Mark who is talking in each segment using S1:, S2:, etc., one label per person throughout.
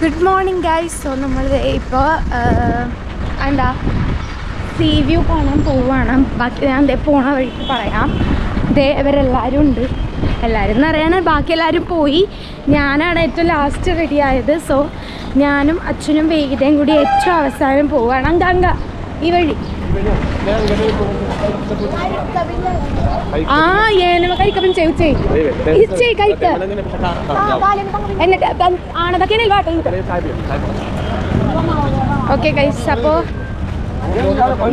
S1: Good morning guys. So നമ്മൾ ഇപ്പോൾ എന്താ സീ വ്യൂ കാണാൻ പോവുകയാണ്. ബാക്കി ഞാൻ പോണ വഴിക്ക് പറയാം. ഇവരെല്ലാവരും ഉണ്ട്. എല്ലാവരും എന്ന് പറയാൻ ബാക്കി എല്ലാവരും പോയി. ഞാനാണ് ഏറ്റവും ലാസ്റ്റ് റെഡി ആയത്. സോ ഞാനും അച്ഛനും വേഗതയും കൂടി ഏറ്റവും അവസാനം പോവുകയാണ്. അങ്ക ഈ വഴി ഏനമ കഴിക്കപ്പം ചെയ് കഴിക്ക എന്നിട്ട് ആണതൊക്കെ ഓക്കെ ഗൈസ്. അപ്പോൾ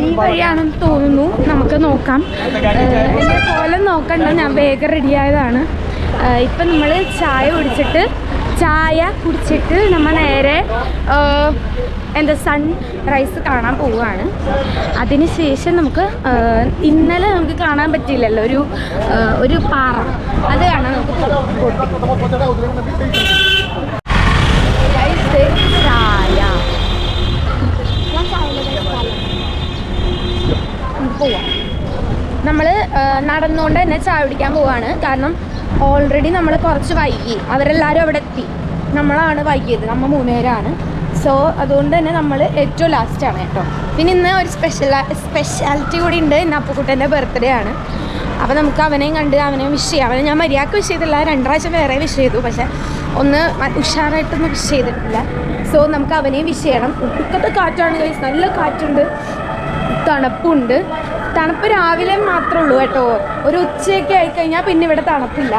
S1: ഈ വഴിയാണെന്ന് തോന്നുന്നു. നമുക്ക് നോക്കാം. എൻ്റെ കോലം നോക്കണ്ട, ഞാൻ വേഗം റെഡിയായതാണ്. ഇപ്പം നമ്മൾ ചായ കുടിച്ചിട്ട് നമ്മൾ നേരെ സൺറൈസ് കാണാൻ പോവുകയാണ്. അതിന് ശേഷം നമുക്ക് ഇന്നലെ നമുക്ക് കാണാൻ പറ്റിയില്ലല്ലോ ഒരു പാറ, അത് കാണാൻ നമുക്ക് ചായ പോവാം. നമ്മൾ നടന്നുകൊണ്ട് തന്നെ ചായ കുടിക്കാൻ പോവാണ്. കാരണം ഓൾറെഡി നമ്മൾ കുറച്ച് വൈകി. അവരെല്ലാവരും അവിടെ എത്തി. നമ്മളാണ് വൈകിയത്. നമ്മൾ 3 പേരാണ്. സോ അതുകൊണ്ട് തന്നെ നമ്മൾ ഏറ്റവും ലാസ്റ്റാണ് കേട്ടോ. പിന്നെ ഇന്ന് ഒരു സ്പെഷ്യാലിറ്റി കൂടി ഉണ്ട്. ഇന്ന് അപ്പുക്കുട്ടൻ്റെ ബർത്ത്ഡേ ആണ്. അപ്പോൾ നമുക്ക് അവനെയും കണ്ട് അവനെ വിഷ് ചെയ്യാം. അവനെ ഞാൻ മര്യാദക്ക് വിഷ് ചെയ്തില്ല, 2 പ്രാവശ്യം വേറെ വിഷ് ചെയ്തു. പക്ഷേ ഒന്ന് ഉഷാറായിട്ടൊന്നും വിഷ് ചെയ്തിട്ടില്ല. സോ നമുക്ക് അവനെയും വിഷ് ചെയ്യണം. ഒടുക്കത്തെ കാറ്റാണ് ഗൈസ്, നല്ല കാറ്റുണ്ട്, തണുപ്പുണ്ട്. തണുപ്പ് രാവിലെ മാത്രമേ ഉള്ളൂ കേട്ടോ. ഒരു ഉച്ചയൊക്കെ ആയിക്കഴിഞ്ഞാൽ പിന്നെ ഇവിടെ തണുപ്പില്ല.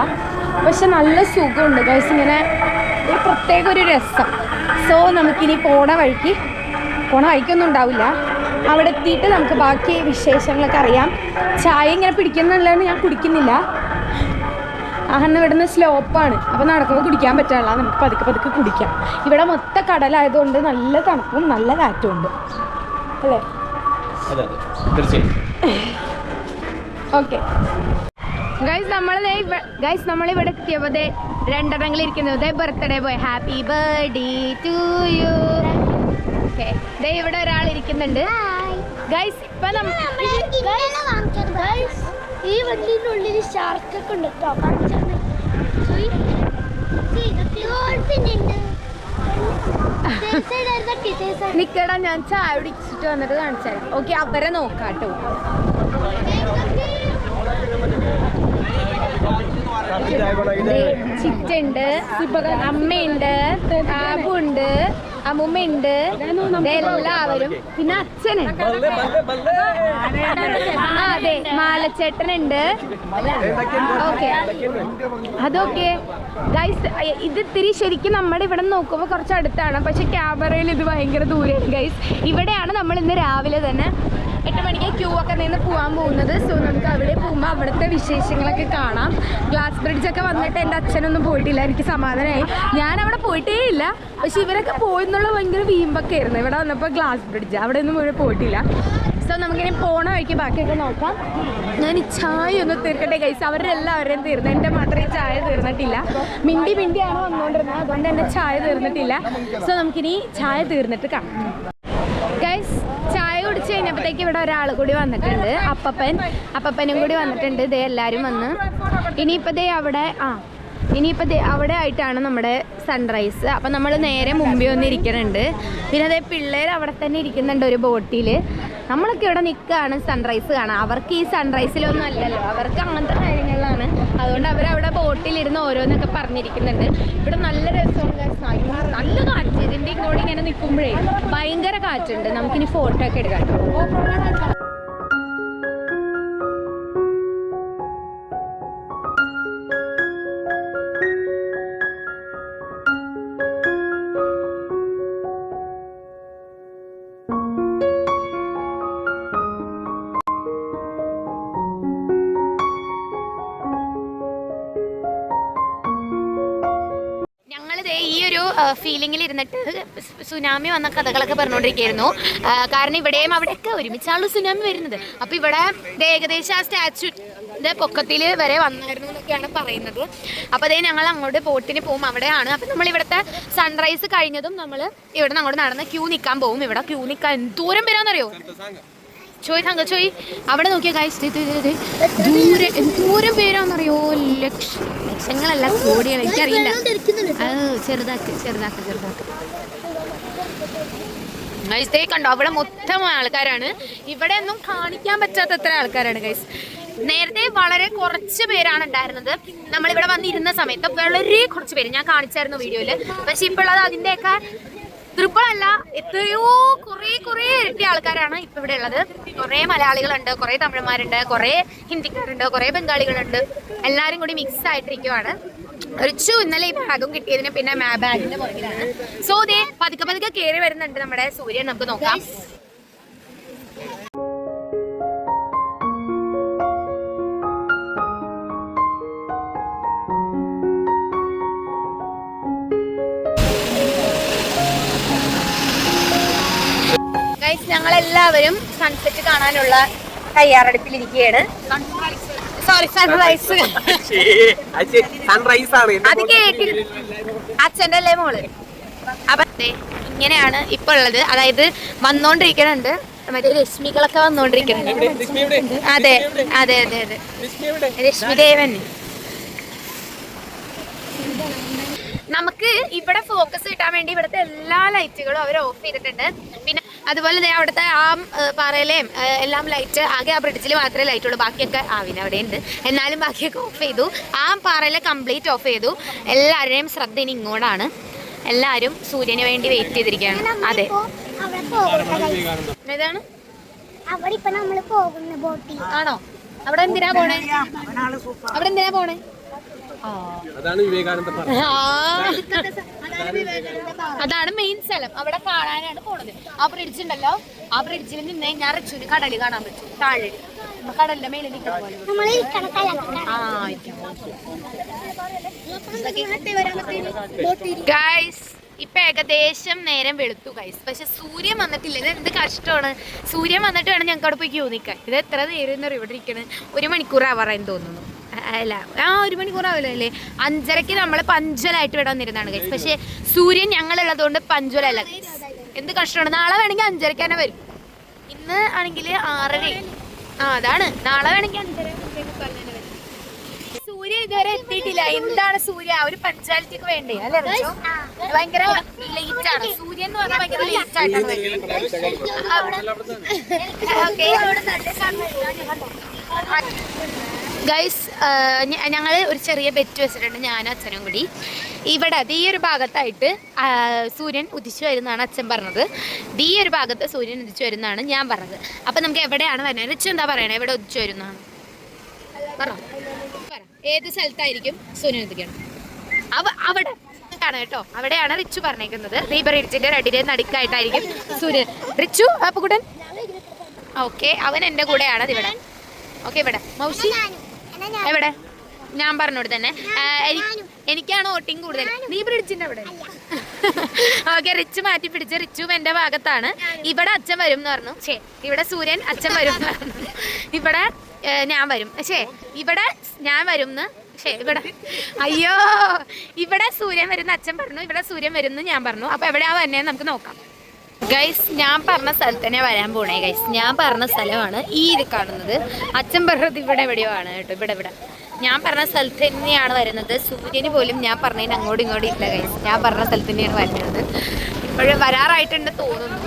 S1: പക്ഷെ നല്ല സുഖമുണ്ട് ഗൈസ്, ഇങ്ങനെ ഒരു പ്രത്യേക ഒരു രസം. സോ നമുക്കിനി പോണ വഴിക്കൊന്നും ഉണ്ടാവില്ല. അവിടെ എത്തിയിട്ട് നമുക്ക് ബാക്കി വിശേഷങ്ങളൊക്കെ അറിയാം. ചായ ഇങ്ങനെ പിടിക്കുന്നുള്ളതാണ്, ഞാൻ കുടിക്കുന്നില്ല. കാരണം ഇവിടുന്ന് സ്ലോപ്പാണ്. അപ്പോൾ നടക്കുമ്പോൾ കുടിക്കാൻ പറ്റില്ല. നമുക്ക് പതുക്കെ കുടിക്കാം. ഇവിടെ മൊത്തം കടലായതുകൊണ്ട് നല്ല തണുപ്പും നല്ല കാറ്റും ഉണ്ട് അല്ലേ? ഓക്കെ ഗൈസ്, നമ്മളിവിടെ എത്തിയപ്പോൾ 2 ഇരിക്കുന്നത് birthday boy. Happy birthday to you. Okay, ഇവിടെ ഒരാൾ ഇരിക്കുന്നുണ്ട് ഗൈസ്. ഇപ്പൊ
S2: ഈ വണ്ടിന്റെ ഉള്ളിൽ ഷാർക്കൊക്കെ ഉണ്ട് കേട്ടോ.
S1: നിക്കടാ, ഞാൻ ചായ കുടിച്ചിട്ട് വന്നിട്ട് കാണിച്ചു തരാം. ഓക്കെ, അവരെ നോക്കാട്ടോ. ചിറ്റുണ്ട്, അമ്മയുണ്ട്, ആബുണ്ട്, അമ്മുമ്മയുണ്ട്, എല്ലാവരും. പിന്നെ അച്ഛനുണ്ട്. അതെ, മാലച്ചേട്ടനുണ്ട്. ഓക്കെ, അതൊക്കെ ഗൈസ്. ഇത് ഇത്തിരി ശരിക്കും നമ്മുടെ ഇവിടെ നോക്കുമ്പോൾ കുറച്ച് അടുത്താണ്, പക്ഷെ ക്യാമറയിൽ ഇത് ഭയങ്കര ദൂരെയാണ് ഗൈസ്. ഇവിടെയാണ് നമ്മൾ ഇന്ന് രാവിലെ തന്നെ 8 മണിക്ക് ക്യൂ ഒക്കെ നിന്ന് പോകാൻ പോകുന്നത്. സോ നമുക്ക് അവിടെ പോകുമ്പോൾ അവിടുത്തെ വിശേഷങ്ങളൊക്കെ കാണാം. ഗ്ലാസ് ബ്രിഡ്ജൊക്കെ വന്നിട്ട് എൻ്റെ അച്ഛനൊന്നും പോയിട്ടില്ല. എനിക്ക് സമാധാനമായി. ഞാൻ അവിടെ പോയിട്ടേ ഇല്ല. പക്ഷെ ഇവരൊക്കെ പോയെന്നുള്ള ഭയങ്കര വീമ്പൊക്കെ ആയിരുന്നു. ഇവിടെ വന്നപ്പോൾ ഗ്ലാസ് ബ്രിഡ്ജ് അവിടെ ഒന്നും ഇവിടെ പോയിട്ടില്ല. സോ നമുക്കിനി പോണ വഴിക്ക് ബാക്കിയൊക്കെ നോക്കാം. ഞാൻ ഈ ചായ ഒന്ന് തീർക്കട്ടെ ഗൈസ്. അവരെല്ലാവരെയും തീർന്നു, എൻ്റെ മാത്രമേ ചായ തീർന്നിട്ടില്ല. മിണ്ടിയാണ് വന്നുകൊണ്ടിരുന്നത്, അതുകൊണ്ട് എൻ്റെ ചായ തീർന്നിട്ടില്ല. സോ നമുക്കിനി ചായ തീർന്നിട്ട് കാണാം ഗൈസ്. ചായ കുടിച്ച് കഴിഞ്ഞപ്പോഴത്തേക്ക് ഇവിടെ ഒരാൾ കൂടി വന്നിട്ടുണ്ട്. അപ്പപ്പനും കൂടി വന്നിട്ടുണ്ട്. എല്ലാവരും വന്ന് ഇനിയിപ്പോൾ അവിടെ ആയിട്ടാണ് നമ്മുടെ സൺറൈസ്. അപ്പം നമ്മൾ നേരെ മുമ്പിൽ വന്നിരിക്കുന്നുണ്ട്. പിന്നെ പിള്ളേർ അവിടെ തന്നെ ഇരിക്കുന്നുണ്ട് ഒരു ബോട്ടിൽ. നമ്മളൊക്കെ ഇവിടെ നിൽക്കുകയാണ് സൺറൈസ് കാണാൻ. അവർക്ക് ഈ സൺറൈസിലൊന്നും അല്ലല്ലോ, അവർക്ക് അങ്ങനത്തെ കാര്യങ്ങളിലാണ്. അതുകൊണ്ട് അവരവിടെ ബോട്ടിലിരുന്ന് ഓരോന്നൊക്കെ പറഞ്ഞിരിക്കുന്നുണ്ട്. ഇവിടെ നല്ല രസമാണ്, നല്ല കാറ്റ്. ഇതിൻ്റെ ഇങ്ങോട്ട് ഇങ്ങനെ നിൽക്കുമ്പോഴേ ഭയങ്കര കാറ്റുണ്ട്. നമുക്കിനി ഫോട്ടോ ഒക്കെ എടുക്കാം. ഈ ഒരു ഫീലിങ്ങിൽ ഇരുന്നിട്ട് സുനാമി വന്ന കഥകളൊക്കെ പറഞ്ഞുകൊണ്ടിരിക്കുകയായിരുന്നു. കാരണം ഇവിടെയും അവിടെയൊക്കെ ഒരുമിച്ചാണല്ലോ സുനാമി വരുന്നത്. അപ്പോൾ ഇവിടെ ഏകദേശം ആ സ്റ്റാച്യൂൻ്റെ പൊക്കത്തിൽ വരെ വന്നായിരുന്നു എന്നൊക്കെയാണ് പറയുന്നത്. അപ്പോൾ ഞങ്ങൾ അങ്ങോട്ട് ബോട്ടിന് പോകും, അവിടെയാണ്. അപ്പം നമ്മൾ ഇവിടുത്തെ സൺറൈസ് കഴിഞ്ഞതും നമ്മൾ ഇവിടെ നിന്ന് അങ്ങോട്ട് നടന്ന് ക്യൂ നിൽക്കാൻ പോകും. ഇവിടെ ക്യൂ നിൽക്കാൻ ദൂരം വരാമെന്നറിയോ? ചോയ് തങ്കച്ചോയ് അവിടെ നോക്കിയ ഗൈസ് ദൂരെ എന്തോരം പേരാന്നറിയോ ലക്ഷങ്ങളല്ല കോടികൾ എനിക്കറിയില്ല ചെറുതാക്ക് ഗൈസ് കണ്ടോ അവിടെ മൊത്തം ആൾക്കാരാണ് ഇവിടെ ഒന്നും കാണിക്കാൻ പറ്റാത്തത്ര ആൾക്കാരാണ് ഗൈസ് നേരത്തെ വളരെ കുറച്ച് പേരാണ് ഉണ്ടായിരുന്നത് നമ്മളിവിടെ വന്നിരുന്ന സമയത്ത് വളരെ കുറച്ച് പേര് ഞാൻ കാണിച്ചായിരുന്നു വീഡിയോയില് പക്ഷെ ഇപ്പോൾ അത് അതിന്റെയൊക്കെ ട്രിപ്പിളല്ല എത്രയോ കുറേ ഇരട്ടി ആൾക്കാരാണ് ഇപ്പൊ ഇവിടെ ഉള്ളത് കുറെ മലയാളികളുണ്ട് കുറെ തമിഴന്മാരുണ്ട് കുറെ ഹിന്ദിക്കാരുണ്ട് കുറെ ബംഗാളികളുണ്ട് എല്ലാരും കൂടി മിക്സ് ആയിട്ടിരിക്കുവാണ് റിച്ചു ഇന്നലെ ഈ ബാഗും കിട്ടിയതിന് പിന്നെ ബാഗിന്റെ പുറകിലാണ് സോ ദേ പതുക്കെ കയറി വരുന്നുണ്ട് നമ്മുടെ സൂര്യൻ നമുക്ക് നോക്കാം ഞങ്ങളെല്ലാവരും സൺസെറ്റ് കാണാനുള്ള തയ്യാറെടുപ്പിലിരിക്കുകയാണ് സൺറൈസ് അത് കേട്ടില്ല അച്ഛൻ്റെ അല്ലേ മോള് അപ്പൊ ഇങ്ങനെയാണ് ഇപ്പൊ ഉള്ളത് അതായത് വന്നോണ്ടിരിക്കണുണ്ട് മറ്റേ രശ്മികളൊക്കെ വന്നോണ്ടിരിക്കുന്നുണ്ട് അതെ രശ്മിദേവൻ നമുക്ക് ഇവിടെ ഫോക്കസ് കിട്ടാൻ വേണ്ടി ഇവിടുത്തെ എല്ലാ ലൈറ്റുകളും അവർ ഓഫ് ചെയ്തിട്ടുണ്ട് പിന്നെ അതുപോലെ അവിടുത്തെ ആ പാറയിലെയും എല്ലാം ലൈറ്റ് ആകെ ആ ബ്രിഡ്ജിൽ മാത്രമേ ലൈറ്റ് ഉള്ളൂ ബാക്കിയൊക്കെ ആവില്ല അവിടെ ഉണ്ട് എന്നാലും ബാക്കിയൊക്കെ ഓഫ് ചെയ്തു ആ പാറയിലെ കംപ്ലീറ്റ് ഓഫ് ചെയ്തു എല്ലാവരുടെയും ശ്രദ്ധ ഇനി ഇങ്ങോട്ടാണ് എല്ലാവരും സൂര്യന് വേണ്ടി വെയിറ്റ് ചെയ്തിരിക്കുകയാണ് അതെ ഏതാണ് ആണോ അവിടെ എന്തിനാ പോണേ അതാണ് മെയിൻ സ്ഥലം അവിടെ കാണാനാണ് പോണത് ആ ബ്രിഡ്ജ് ഉണ്ടല്ലോ ആ ബ്രിഡ്ജിൽ നിന്ന് ഞാൻ റിച്ചുവിന് കടല് കാണാൻ പറ്റും താഴെ കടലിന്റെ മേലെ ഗൈസ് ഇപ്പൊ ഏകദേശം നേരം വെളുത്തു ഗൈസ് പക്ഷെ സൂര്യൻ വന്നിട്ടില്ല ഇത് എന്ത് കഷ്ടമാണ് സൂര്യൻ വന്നിട്ട് വേണം ഞങ്ങൾക്ക് അവിടെ പോയി ക്യൂ നിൽക്കാൻ ഇത് എത്ര നേരം ഇവിടെ ഇരിക്കണ് 1 മണിക്കൂർ ആവാറായെന്ന് തോന്നുന്നു അല്ല 1 മണിക്കൂർ ആവില്ലേ 5:30 നമ്മൾ പഞ്ചലായിട്ട് ഇവിടെ വന്നിരുന്നാണ് ഗൈസ് പക്ഷെ സൂര്യൻ ഞങ്ങളുള്ളതുകൊണ്ട് പഞ്ചലല്ല എന്ത് കഷ്ടമാണ് നാളെ വേണമെങ്കിൽ 5:30 തന്നെ വരും ഇന്ന് ആണെങ്കിൽ 6:30 അതാണ് നാളെ വേണമെങ്കിൽ 5:30 സൂര്യൻ ഇതുവരെ എത്തിയിട്ടില്ല എന്താണ് സൂര്യ ഒരു പഞ്ചായത്തേക്ക് വേണ്ടേ അല്ലേ ഭയങ്കര ലേറ്റ് ആണ് സൂര്യൻ എന്ന് പറഞ്ഞാൽ ഭയങ്കര ലേറ്റ് ആയിട്ടാണ് ഗൈസ് ഞങ്ങൾ ഒരു ചെറിയ ബെറ്റ് വെച്ചിട്ടുണ്ട് ഞാനും അച്ഛനും കൂടി ഇവിടെ ഈ ഒരു ഭാഗത്തായിട്ട് സൂര്യൻ ഉദിച്ചു വരുന്നതാണ് അച്ഛൻ പറഞ്ഞത് ഈ ഒരു ഭാഗത്ത് സൂര്യൻ ഉദിച്ചു വരുന്നതാണ് ഞാൻ പറഞ്ഞത് അപ്പം നമുക്ക് എവിടെയാണ് വരുന്നത് റിച്ചു എന്താ പറയണേ എവിടെ ഉദിച്ചു വരുന്നതാണ് പറഞ്ഞോ ഏത് സ്ഥലത്തായിരിക്കും സൂര്യൻ ഉദിക്കണം അവിടെ ആണ് കേട്ടോ അവിടെയാണ് റിച്ചു പറഞ്ഞേക്കുന്നത് ബ്രിഡ്ജിന്റെ രണ്ടിന്റെ നടുക്കായിട്ടായിരിക്കും സൂര്യൻ റിച്ചു അപ്പുകുട്ടൻ ഓക്കെ അവൻ എൻ്റെ കൂടെയാണ് ഇവിടെ ഓക്കെ ഇവിടെ മൗസി എവിടെ ഞാൻ പറഞ്ഞോട് തന്നെ എനിക്കാണ് വോട്ടിങ് കൂടുതൽ നീ ബ്രിഡ്ജിന്റെ അവിടെ ഓക്കെ റിച്ചു മാറ്റി പിടിച്ച് റിച്ചു എൻ്റെ ഭാഗത്താണ് ഇവിടെ അച്ഛൻ വരും എന്ന് പറഞ്ഞു ഇവിടെ സൂര്യൻ അച്ഛൻ വരും എന്ന് പറഞ്ഞു ഇവിടെ ഞാൻ വരും ഇവിടെ ഞാൻ വരും എന്ന് ഇവിടെ അയ്യോ ഇവിടെ സൂര്യൻ വരുന്ന അച്ഛൻ പറഞ്ഞു ഇവിടെ സൂര്യൻ വരും എന്ന് ഞാൻ പറഞ്ഞു അപ്പൊ എവിടെയാ തന്നെ നമുക്ക് നോക്കാം ഗൈസ് ഞാൻ പറഞ്ഞ സ്ഥലത്ത് തന്നെ വരാൻ പോണേ ഗൈസ് ഞാൻ പറഞ്ഞ സ്ഥലമാണ് ഈ ഇത് കാണുന്നത് അച്ഛൻ പറഞ്ഞത് ഇവിടെ എവിടെയോ ആണ് കേട്ടോ ഇവിടെ ഞാൻ പറഞ്ഞ സ്ഥലത്ത് തന്നെയാണ് വരുന്നത് സൂര്യന് പോലും ഞാൻ പറഞ്ഞതിന് അങ്ങോട്ടും ഇങ്ങോട്ടും ഇല്ല ഗൈസ് ഞാൻ പറഞ്ഞ സ്ഥലത്ത് തന്നെയാണ് വരുന്നത് ഇപ്പോഴും വരാറായിട്ടുണ്ട് തോന്നുന്നു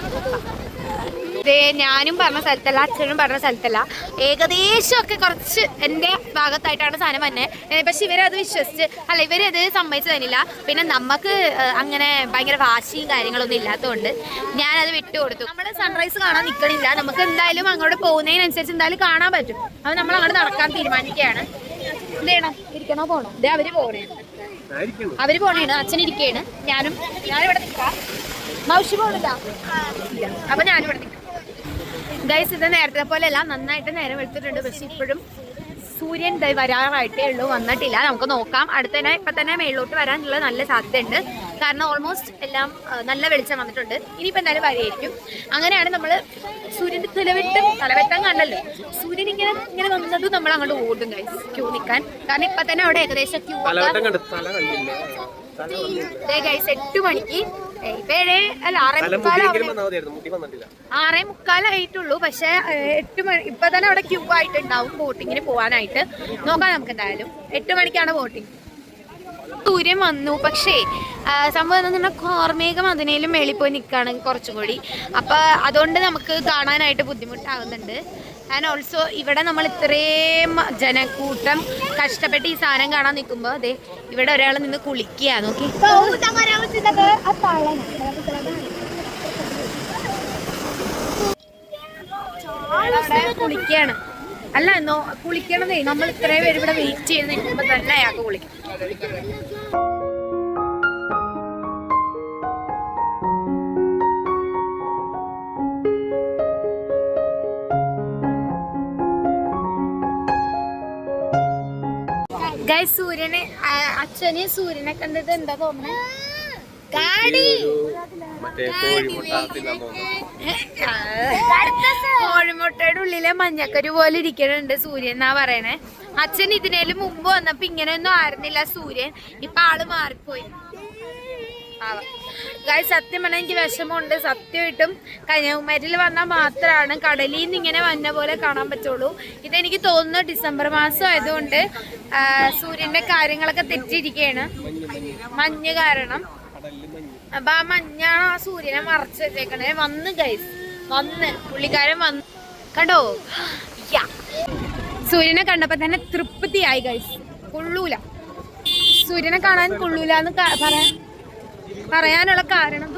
S1: ഞാനും പറഞ്ഞ സ്ഥലത്തല്ല അച്ഛനും പറഞ്ഞ സ്ഥലത്തല്ല ഏകദേശമൊക്കെ കുറച്ച് എൻ്റെ ഭാഗത്തായിട്ടാണ് സാധനം തന്നെ പക്ഷെ ഇവരത് വിശ്വസിച്ച് അല്ല ഇവരത് സമ്മതിച്ചു തന്നില്ല പിന്നെ നമുക്ക് അങ്ങനെ ഭയങ്കര വാശിയും കാര്യങ്ങളൊന്നും ഇല്ലാത്തതുകൊണ്ട് ഞാനത് വിട്ടുകൊടുത്തു നമ്മൾ സൺറൈസ് കാണാൻ നിൽക്കണില്ല നമുക്ക് എന്തായാലും അങ്ങോട്ട് പോകുന്നതിനനുസരിച്ച് എന്തായാലും കാണാൻ പറ്റും അപ്പോൾ നമ്മൾ അങ്ങോട്ട് നടക്കാൻ തീരുമാനിക്കുകയാണ് എന്ത് ചെയ്യണം ഇരിക്കണോ പോണോ ഇതേ അവര് പോണേണ് അച്ഛൻ ഇരിക്കുകയാണ് ഞാനിവിടെ നിൽക്കാം മൗഷി പോണില്ല അപ്പൊ ഞാനിവിടെ നിൽക്കാം ഗൈസ് ഇത് നേരത്തെ പോലെയല്ല നന്നായിട്ട് നേരം വെളുത്തിട്ടുണ്ട് പക്ഷെ ഇപ്പോഴും സൂര്യൻ വരാറായിട്ടേ ഉള്ളൂ വന്നിട്ടില്ല നമുക്ക് നോക്കാം ഇപ്പം തന്നെ മേളിലോട്ട് വരാനുള്ള നല്ല സാധ്യതയുണ്ട് കാരണം ഓൾമോസ്റ്റ് എല്ലാം നല്ല വെളിച്ചം വന്നിട്ടുണ്ട് ഇനിയിപ്പോൾ എന്തായാലും വരെയായിരിക്കും അങ്ങനെയാണ് നമ്മൾ സൂര്യൻ്റെ തലവെട്ടം കണ്ടല്ലോ സൂര്യൻ ഇങ്ങനെ വന്നത് നമ്മൾ അങ്ങോട്ട് ഓടും ഗൈസ് ക്യൂ നിൽക്കാൻ കാരണം ഇപ്പം തന്നെ അവിടെ ഏകദേശം ക്യൂ ഗൈസ് 8 മണിക്ക് ഇപ്പൊ 6:45 പക്ഷെ 8 മണി ഇപ്പൊ തന്നെ അവിടെ ക്യൂ ആയിട്ടുണ്ടാവും ബോട്ടിങ്ങിന് പോവാനായിട്ട്. നോക്കാം നമുക്ക് എന്തായാലും. 8 മണിക്കാണ് ബോട്ടിങ്. സൂര്യൻ വന്നു, പക്ഷേ സംഭവം എന്താ കോർമേഘം അതിനേലും മേളിൽ പോയി നിൽക്കുകയാണ് കുറച്ചും കൂടി. അപ്പോൾ അതുകൊണ്ട് നമുക്ക് കാണാനായിട്ട് ബുദ്ധിമുട്ടാകുന്നുണ്ട്. ആൻഡ് ഓൾസോ ഇവിടെ നമ്മൾ ഇത്രയും ജനക്കൂട്ടം കഷ്ടപ്പെട്ട് ഈ സാധനം കാണാൻ നിൽക്കുമ്പോൾ അതെ ഇവിടെ ഒരാൾ നിന്ന് കുളിക്കുക. നോക്കി കുളിക്കുകയാണ്. അല്ല കുളിക്കണതേ നമ്മൾ ഇത്രയും പേര് ഇവിടെ വെയിറ്റ് ചെയ്ത് നിൽക്കുമ്പോൾ തന്നെ അയാൾക്ക് കുളിക്കും. അച്ഛന് സൂര്യനെ കണ്ടിട്ട് എന്താ തോന്നുന്നത്? കോഴിമുട്ടയുടെ ഉള്ളിലെ മഞ്ഞക്കരു പോലെ ഇരിക്കുന്നുണ്ട് സൂര്യൻ എന്നാ പറയണേ. അച്ഛൻ ഇതിനേലും മുമ്പ് വന്നപ്പോ ഇങ്ങനെയൊന്നും ആയിരുന്നില്ല സൂര്യൻ. ഇപ്പൊ ആള് മാറിപ്പോയി. സത്യം പറഞ്ഞാൽ എനിക്ക് വിഷമമുണ്ട്. സത്യമായിട്ടും കന്യാകുമാരിയിൽ വന്നാൽ മാത്രമാണ് കടലിൽ നിന്ന് ഇങ്ങനെ വന്ന പോലെ കാണാൻ പറ്റുള്ളൂ. ഇതെനിക്ക് തോന്നുന്നു ഡിസംബർ മാസം ആയതുകൊണ്ട് സൂര്യന്റെ കാര്യങ്ങളൊക്കെ തെറ്റിയിരിക്കുകയാണ് മഞ്ഞ് കാരണം. അപ്പൊ ആ മഞ്ഞാണ് ആ സൂര്യനെ മറച്ച് വെച്ചേക്കണേ. വന്ന് പുള്ളിക്കാരൻ വന്ന് കണ്ടോ. സൂര്യനെ കണ്ടപ്പോ തന്നെ തൃപ്തിയായി ഗൈസ്. കൊള്ളൂല, സൂര്യനെ കാണാൻ കൊള്ളൂല എന്ന് പറയാനുള്ള കാരണം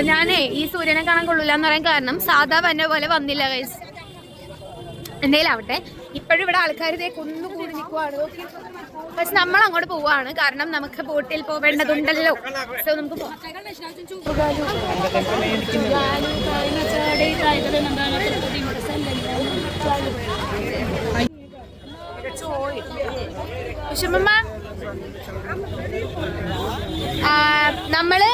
S1: ഞാനേ ഈ സൂര്യനെ കാണാൻ കൊള്ളൂല എന്ന് പറയാൻ കാരണം സാധാ വന്ന പോലെ വന്നില്ല ഗൈസ്. എന്തേലും ആവട്ടെ, ഇപ്പോഴും ഇവിടെ ആൾക്കാർ ഇതേ കുന്നുകൂടി നിൽക്കുവാണ്. പക്ഷെ നമ്മൾ അങ്ങോട്ട് പോവാണ്, കാരണം നമുക്ക് ബോട്ടിൽ പോവേണ്ടതുണ്ടല്ലോ. സോ നമുക്ക് പോവാം. നമ്മള്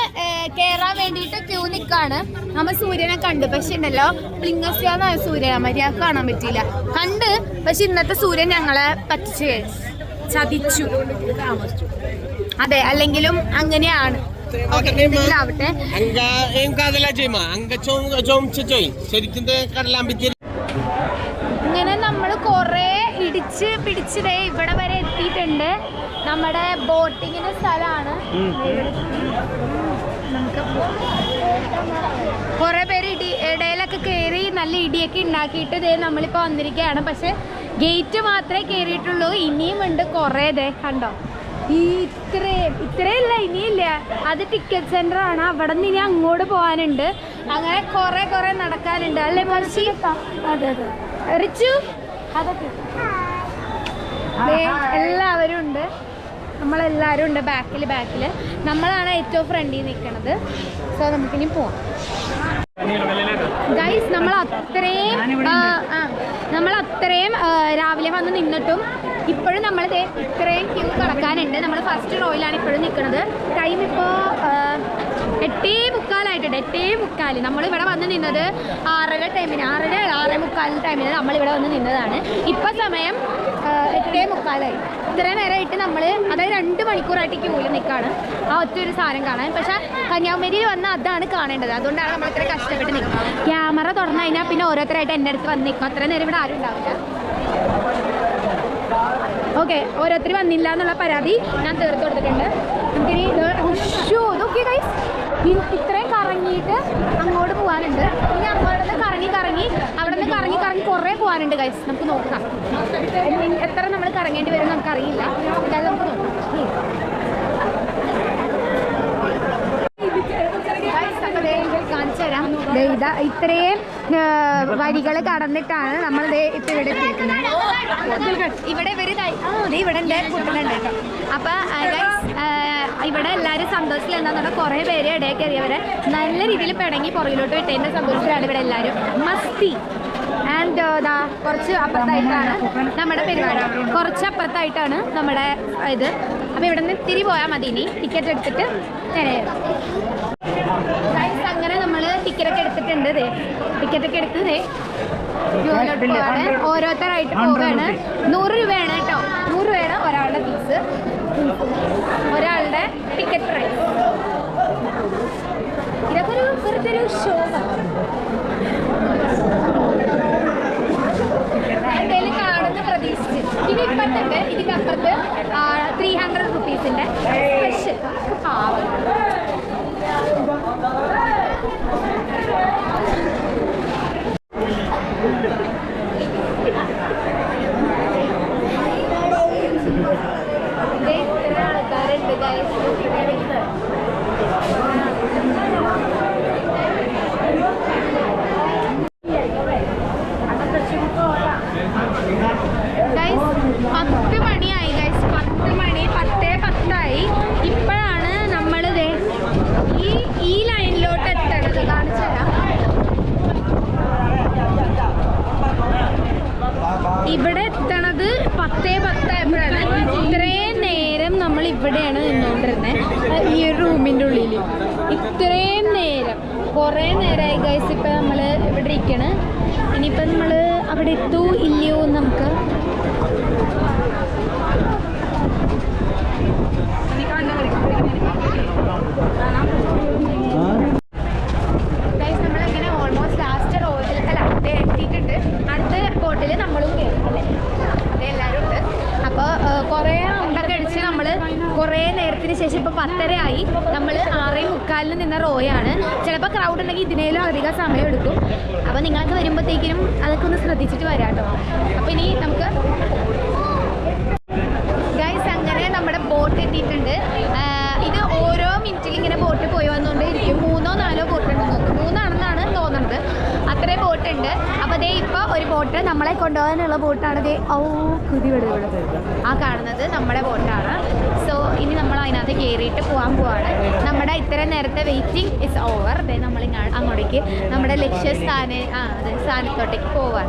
S1: കേറാൻ വേണ്ടിട്ട് ക്യൂ നിക്കാണ്. നമ്മ സൂര്യനെ കണ്ടു, പക്ഷെ ഉണ്ടല്ലോ പ്ലിംഗസ്യാന്നായ സൂര്യനെ മര്യാദ കാണാൻ പറ്റിയില്ല. കണ്ട്, പക്ഷെ ഇന്നത്തെ സൂര്യൻ ഞങ്ങളെ ചതിച്ചു. അതെ, അല്ലെങ്കിലും അങ്ങനെയാണ്. ആവട്ടെ, ഇങ്ങനെ നമ്മൾ കൊറേ ഇടിച്ച് പിടിച്ചതേ ഇവിടെ വരെ എത്തിയിട്ടുണ്ട്. നമ്മുടെ ബോട്ടിങ്ങിന്റെ സ്ഥലമാണ്. നമുക്ക് കുറെ പേര് ഇടയിലൊക്കെ കയറി നല്ല ഇടിയൊക്കെ ഉണ്ടാക്കിയിട്ട് ഇതേ നമ്മളിപ്പോൾ വന്നിരിക്കുകയാണ്. പക്ഷെ ഗേറ്റ് മാത്രമേ കയറിയിട്ടുള്ളൂ. ഇനിയും ഉണ്ട് കുറേ. ഇതേ കണ്ടോ, ഇത്രയില്ല, ഇനിയില്ല. അത് ടിക്കറ്റ് സെന്റർ ആണ്. അവിടെ നിന്ന് ഇനി അങ്ങോട്ട് പോകാനുണ്ട്. അങ്ങനെ കുറെ നടക്കാനുണ്ട് അല്ലേ മർച്ചി? അതെ അതെ റിച്ചു, അതൊക്കെ എല്ലാവരും ഉണ്ട്. നമ്മളെല്ലാവരും ഉണ്ട് ബാക്കിൽ. നമ്മളാണ് ഏറ്റവും ഫ്രണ്ടിൽ നിൽക്കുന്നത്. സോ നമുക്കിനി പോവാം ഗൈസ്. നമ്മൾ അത്രയും രാവിലെ വന്ന് നിന്നിട്ടും ഇപ്പോഴും നമ്മൾ ഇത്രയും ക്യൂ കടക്കാനുണ്ട്. നമ്മൾ ഫസ്റ്റ് റോയിലാണ് ഇപ്പോഴും നിൽക്കുന്നത്. ടൈം ഇപ്പോൾ 8:45 8:45. നമ്മളിവിടെ വന്ന് നിന്നത് 6:30 ടൈമിന്, 6:45 ടൈമിന് നമ്മളിവിടെ വന്ന് നിന്നതാണ്. ഇപ്പം സമയം 8:45. ഇത്രയും നേരമായിട്ട് നമ്മൾ, അതായത് 2 മണിക്കൂറായിട്ട് ക്യൂവിൽ നിൽക്കുകയാണ് ആ ഒറ്റൊരു സാധനം കാണാൻ. പക്ഷേ കന്യാകുമാരിയിൽ വന്നാൽ അതാണ് കാണേണ്ടത്. അതുകൊണ്ടാണ് നമ്മൾ ഇത്ര കഷ്ടപ്പെട്ട് നിൽക്കുക. ക്യാമറ തുറന്നു കഴിഞ്ഞാൽ പിന്നെ ഓരോരുത്തരായിട്ട് എൻ്റെ അടുത്ത് വന്ന് നിൽക്കും. അത്രയും നേരം ഇവിടെ ആരും ഉണ്ടാവില്ല. ഓക്കെ, ഓരോരുത്തർ വന്നില്ല എന്നുള്ള പരാതി ഞാൻ തീർത്ത് കൊടുത്തിട്ടുണ്ട്. നമുക്കിനി നോക്കി ഗൈസ്, ഇത്രയും കറങ്ങിയിട്ട് അങ്ങോട്ട് പോകാനുണ്ട്. ഇനി അങ്ങോട്ട് കറങ്ങി അവിടെ നിന്ന് കറങ്ങി കുറേ പോകാനുണ്ട് ഗൈസ്. നമുക്ക് നോക്കാം എത്ര നമ്മൾ കറങ്ങേണ്ടി വരും നമുക്കറിയില്ല. എന്തായാലും നമുക്ക് നോക്കാം. കാണിച്ചു തരാം. ഇത്രയും വരികൾ കടന്നിട്ടാണ് നമ്മൾ ഇപ്പം ഇവിടെ എത്തിയിരിക്കുന്നത്. ഇവിടെ ഇവിടെ ഉണ്ട് കുട്ടികളുണ്ട് കേട്ടോ. അപ്പം ഇവിടെ എല്ലാവരും സന്തോഷത്തിൽ എന്താണെന്ന് കുറേ പേര് ഇടയിൽ കയറിയവരെ നല്ല രീതിയിൽ പിടങ്ങി പുറകിലോട്ട് വിട്ടതിൻ്റെ സന്തോഷത്തിലാണ് ഇവിടെ എല്ലാവരും. മസ്തി ആൻഡ് കുറച്ച് അപ്പുറത്തായിട്ടാണ് നമ്മുടെ പരിപാടി. കുറച്ച് അപ്പുറത്തായിട്ടാണ് നമ്മുടെ ഇത്. അപ്പോൾ ഇവിടെ നിന്ന് ഇത്തിരി പോയാൽ മതി. ഇനി ടിക്കറ്റ് എടുത്തിട്ട് നേരെ അങ്ങനെ നമ്മൾ ടിക്കറ്റൊക്കെ എടുത്തിട്ടുണ്ട്. ടിക്കറ്റൊക്കെ എടുത്ത് ഓരോരുത്തരായിട്ട് പോവുകയാണ്. 100 രൂപയാണ് കേട്ടോ. 100 രൂപയാണ് ഒരാളുടെ ഫീസ്. ഒരാളുടെ ടിക്കറ്റ് പ്രൈസ്. ഇതൊക്കെ ഒരു വെറുതെ ഒരു ഷോ എന്തെങ്കിലും കാണുന്ന പ്രതീക്ഷിച്ച്. ഇനി ഇപ്പത്തുണ്ട് ഇതിനപ്പുറത്ത് 300 റുപ്പീസിൻ്റെ സ്പെഷ്യൽ പാവം. ആൾക്കാരുണ്ട് ഗൈസ്. 10 മണിയായി ഗൈസ്. 10 മണി 10:10 ഇപ്പോഴാണ് നമ്മളിത് ഈ ലൈനിലോട്ട് എത്തണത്. കാണിച്ചു തരാം. ഇവിടെ എത്തണത് 10:10 ആയപ്പോഴാണ്. ഇത്രയും നേരം നമ്മൾ ഇവിടെയാണ് നിന്നുകൊണ്ടിരുന്നത്, ഈ ഒരു റൂമിൻ്റെ ഉള്ളിൽ. ഇത്രയും നേരം കുറേ നേരമായി ഗൈസ്. ഇപ്പം നമ്മൾ ഇവിടെ ഇരിക്കണം. ഇനിയിപ്പം നമ്മൾ അവിടെ എത്തൂ ഇല്ലയോ എന്ന് നമുക്ക് ഗൈസ്. നമ്മളിങ്ങനെ ഓൾമോസ്റ്റ് ലാസ്റ്റ് റോഡിൽ എത്തിയിട്ടുണ്ട്. അടുത്ത ബോട്ടിൽ നമ്മളും കയറും അല്ലേ? എല്ലാവരും ഉണ്ട്. അപ്പോൾ കുറേ റൗണ്ടൊക്കെ അടിച്ച് നമ്മൾ കുറേ നേരത്തിന് ശേഷം ഇപ്പോൾ 10:30 ആയി. നമ്മൾ 6:45 നിന്ന റോയാണ്. ചിലപ്പോൾ ക്രൗഡ് ഉണ്ടെങ്കിൽ ഇതിനേലും അധികം സമയം എടുക്കും. അപ്പോൾ നിങ്ങൾക്ക് വരുമ്പോഴത്തേക്കിനും അതൊക്കെ ഒന്ന് ശ്രദ്ധിച്ചിട്ട് വരാം കേട്ടോ. അപ്പോൾ ഇനി നമുക്ക് ഗൈസ് അങ്ങനെ നമ്മുടെ ബോട്ട് എത്തിയിട്ടുണ്ട്. ഇത് ഓരോ മിനിറ്റിൽ ഇങ്ങനെ ബോട്ട് പോയി വന്നുകൊണ്ടേയിരിക്കും. 3-4 ബോട്ട് ഉണ്ട് നോക്കും. 3ആണെന്നാണ് തോന്നുന്നത്. അത്രയും ബോട്ടുണ്ട്. അപ്പോൾ ദേ ഇപ്പോൾ ഒരു ബോട്ട് നമ്മളെ കൊണ്ടുപോകാനുള്ള ബോട്ടാണ്. ദേ കുതിവിടുന്നത് ആ കാണുന്നത് നമ്മുടെ ബോട്ടാണ്. സോ ഇനി നമ്മൾ അതിനകത്ത് കയറിയിട്ട് പോകാൻ പോവാണ്. നമ്മുടെ ഇത്രയും നേരത്തെ വെയിറ്റിംഗ് ഇസ് ഓവർ. ദേ നമ്മൾ അങ്ങോട്ടേക്ക് നമ്മുടെ സ്ഥാനത്തോട്ടേക്ക് പോവാൻ.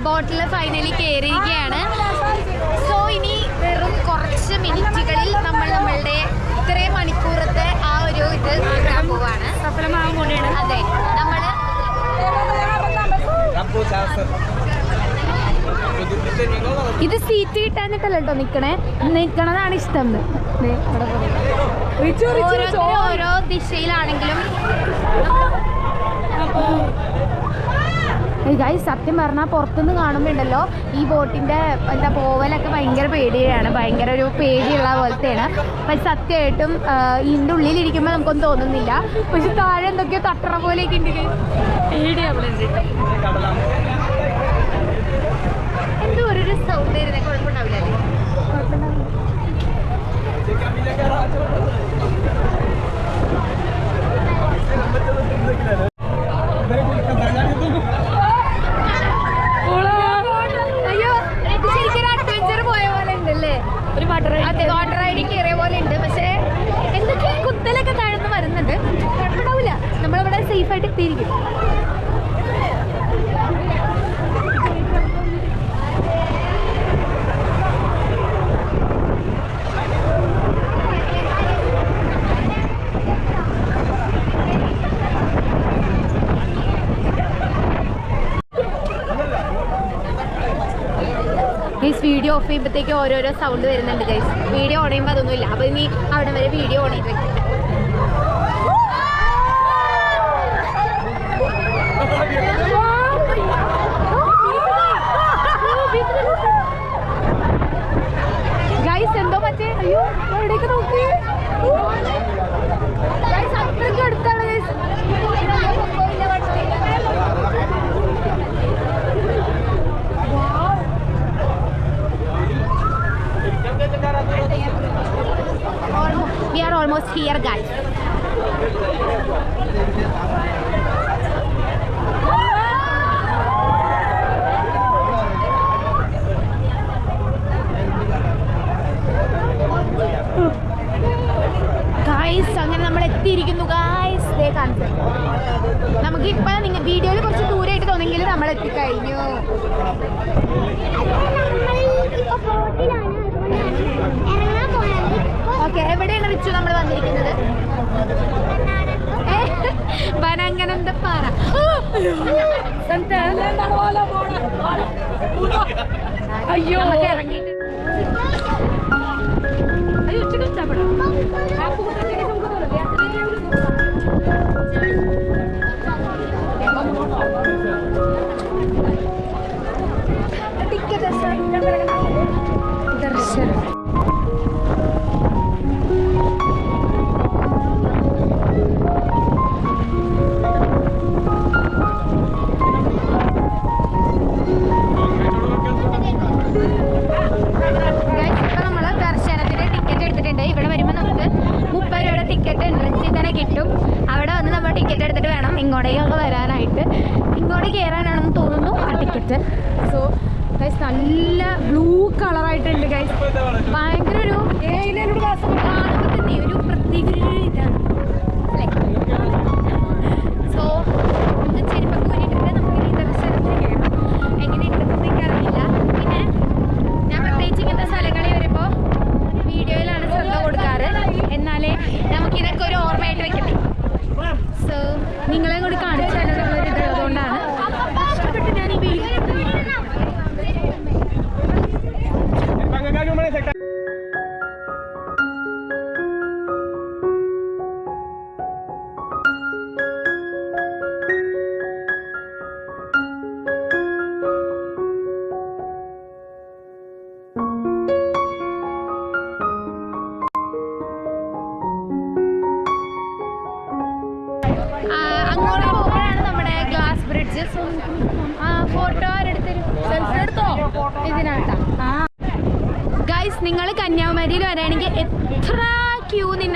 S1: ബോട്ടിൽ ഫൈനലി കയറിയിരിക്കുകയാണ്. സോ ഇനി വെറും കുറച്ച് മിനിറ്റുകളിൽ നമ്മൾ നമ്മളുടെ ഇത്രയും മണിക്കൂറത്തെ ആ ഒരു ഇത് കാണാൻ പോവാണ്. സഫലമാകാൻ കൂടിയാണ്. അതെ, നമ്മൾ ഇത് സീറ്റ് കിട്ടാഞ്ഞിട്ടല്ല കേട്ടോ നിക്കണതാണ് ഇഷ്ടം. ഓരോ ദിശയിലാണെങ്കിലും ഗൈസ് സത്യം പറഞ്ഞാൽ പുറത്തുനിന്ന് കാണുമ്പോൾ ഉണ്ടല്ലോ ഈ ബോട്ടിൻ്റെ പോവലൊക്കെ ഭയങ്കര പേടിയാണ്. ഭയങ്കര ഒരു പേടിയുള്ള പോലത്തെയാണ്. പക്ഷെ സത്യമായിട്ടും ഇതിൻ്റെ ഉള്ളിലിരിക്കുമ്പോൾ നമുക്കൊന്നും തോന്നുന്നില്ല. പക്ഷെ താഴെ എന്തൊക്കെയോ തട്ടറ പോലെയൊക്കെ ഉണ്ട്. എന്തോ ഒരു സൗണ്ട് വരുന്നത്. കുഴപ്പമുണ്ടാവില്ല. അയ്യോ, ഇത് ശരിക്കും അഡ്വഞ്ചർ പോയ പോലെ ഉണ്ടല്ലേ? ഒരു വാട്ടർ റൈഡിൽ കയറിയ പോലെ ഉണ്ട്. പക്ഷേ എന്തൊക്കെ കുത്തലൊക്കെ താഴ്ന്ന് വരുന്നുണ്ട്. കുഴപ്പമുണ്ടാവില്ല. നമ്മളിവിടെ സേഫായിട്ട് എത്തിയിരിക്കും. ഗൈസ് വീഡിയോ ഓഫ് ചെയ്യുമ്പോഴത്തേക്ക് ഓരോരോ സൗണ്ട് വരുന്നുണ്ട് ഗൈസ്. വീഡിയോ ഓൺ ചെയ്യുമ്പോൾ അതൊന്നുമില്ല. അപ്പോൾ ഇനി അവിടെ വരെ വീഡിയോ ഓൺ ചെയ്ത് വെക്കും. ഗൈസ് എന്തോ മറ്റേ അയ്യോ എവിടേക്ക് നോക്കി ഗൈസ്. അത്രയ്ക്ക് അടുത്താണ് guys. We are almost here guys. Guys അങ്ങനെ നമ്മൾ എത്തിയിരിക്കുന്നു ഗായ്സ്. ദേ കാണിച്ചു നമുക്കിപ്പോൾ നിങ്ങൾ വീഡിയോയിൽ കുറച്ച് ദൂരമായിട്ട് തോന്നിയെങ്കിലും നമ്മൾ എത്തിക്കഴിഞ്ഞു. ഓക്കെ, എവിടെയാണ് റിച്ചു നമ്മൾ വന്നിരിക്കുന്നത്? വനങ്കനന്തപ്പാറ. അയ്യോ ഇറങ്ങിയിട്ട് ദർശനം. ഇവിടെ വരുമ്പോൾ നമുക്ക് 30 രൂപയുടെ ടിക്കറ്റ് എൻട്രൻസിൽ തന്നെ കിട്ടും. അവിടെ വന്ന് നമ്മൾ ടിക്കറ്റ് എടുത്തിട്ട് വേണം ഇങ്ങോട്ടേക്കൊക്കെ വരാനായിട്ട്. ഇങ്ങോട്ട് കയറാനാണെന്ന് തോന്നുന്നു ആ ടിക്കറ്റ്. സോ ഗൈസ് നല്ല ബ്ലൂ കളറായിട്ടുണ്ട് ഗൈസ്. ഭയങ്കര ഒരു കാണുമ്പോൾ തന്നെ ഒരു പ്രത്യേക ഇതാണ് അല്ലേ. സോ നമുക്ക് ചെരുപ്പൊക്കെ ഊരിയിട്ടുണ്ട്. നമുക്ക് ഈ ദർശനത്തിന് കയറാം. എങ്ങനെയുണ്ടെന്ന് എനിക്കറിയില്ല. പിന്നെ ഞാൻ പ്രത്യേകിച്ച് ഇങ്ങനത്തെ സ്ഥലങ്ങളിൽ വരുമ്പോൾ വീഡിയോയിലാണ് ശ്രദ്ധ കൊടുക്കാറ്. എന്നാലേ നമുക്കിതൊക്കെ ഒരു ഓർമ്മയായിട്ട് വെക്കട്ടെ. സോ നിങ്ങളെ കൂടി കാണിച്ചു തരാനുള്ളൊരു ഇത് അതുകൊണ്ടാണ് ഇഷ്ടപ്പെട്ട് ഞാൻ ഈ വീഡിയോ. അങ്ങോട്ട് പോകുമ്പോഴാണ് നമ്മുടെ ഗ്ലാസ് ബ്രിഡ്ജ്. ഫോട്ടോ ആരെടുത്തൊരു സെൽഫി എടുത്തോ ഇതിനകത്താ. ഗൈസ് നിങ്ങൾ കന്യാകുമാരിയിൽ വരാണെങ്കിൽ എത്ര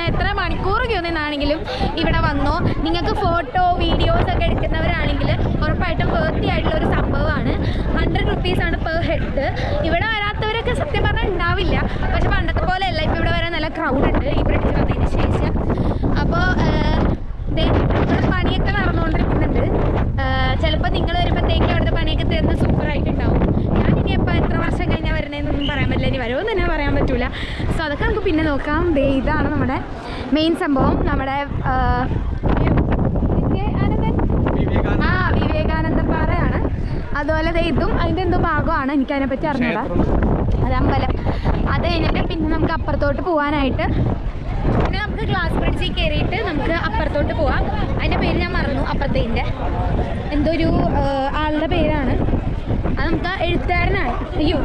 S1: എത്ര മണിക്കൂർ ക്യൂ നിന്നാണെങ്കിലും ഇവിടെ വന്നോ. നിങ്ങൾക്ക് ഫോട്ടോ വീഡിയോസ് ഒക്കെ എടുക്കുന്നവരാണെങ്കിൽ ഉറപ്പായിട്ടും വേർത്തി ആയിട്ടുള്ള ഒരു സംഭവമാണ്. 100 റുപ്പീസാണ് പെർ ഹെഡ്. ഇവിടെ വരാത്തവരൊക്കെ സത്യം പറഞ്ഞാൽ ഉണ്ടാവില്ല. പക്ഷെ പണ്ടത്തെ പോലെ അല്ല. ഇപ്പോൾ ഇവിടെ വരാൻ നല്ല ക്രൗഡ് ഉണ്ട് ഈ ബ്രിഡ്ജ് വന്നതിന് ശേഷം. അപ്പോൾ പണിയൊക്കെ നടന്നുകൊണ്ടിരിക്കുന്നുണ്ട്. ചിലപ്പോൾ നിങ്ങൾ വരുമ്പോഴത്തേക്കും അവിടുത്തെ പണിയൊക്കെ തീർന്ന് സൂപ്പറായിട്ടുണ്ടാവും. ഞാനിനി എപ്പോൾ എത്ര വർഷം കഴിഞ്ഞാൽ വരുന്നതെന്നൊന്നും പറയാൻ പറ്റില്ല. ഇനി വരുമെന്ന് തന്നെ പറയാൻ പറ്റില്ല. സോ അതൊക്കെ നമുക്ക് പിന്നെ നോക്കാം. ഇതാണ് നമ്മുടെ മെയിൻ സംഭവം. നമ്മുടെ വിവേകാനന്ദ പാറയാണ്. അതുപോലെ ഇതും അതിൻ്റെ എന്തോ ഭാഗമാണ്. എനിക്കതിനെപ്പറ്റി അറിഞ്ഞൂടാ. അത് അമ്പലം. അത് കഴിഞ്ഞിട്ട് പിന്നെ നമുക്ക് അപ്പുറത്തോട്ട് പോകാനായിട്ട് പിന്നെ നമുക്ക് ഗ്ലാസ് ബ്രിഡ്ജിൽ കയറിയിട്ട് നമുക്ക് അപ്പുറത്തോട്ട് പോവാം. അതിൻ്റെ പേര് ഞാൻ മറന്നു. അപ്പുറത്തേൻ്റെ എന്തോ ഒരു ആളുടെ പേരാണ്. അത് നമുക്ക് എഴുത്തുകാരനാണ്. അയ്യോ,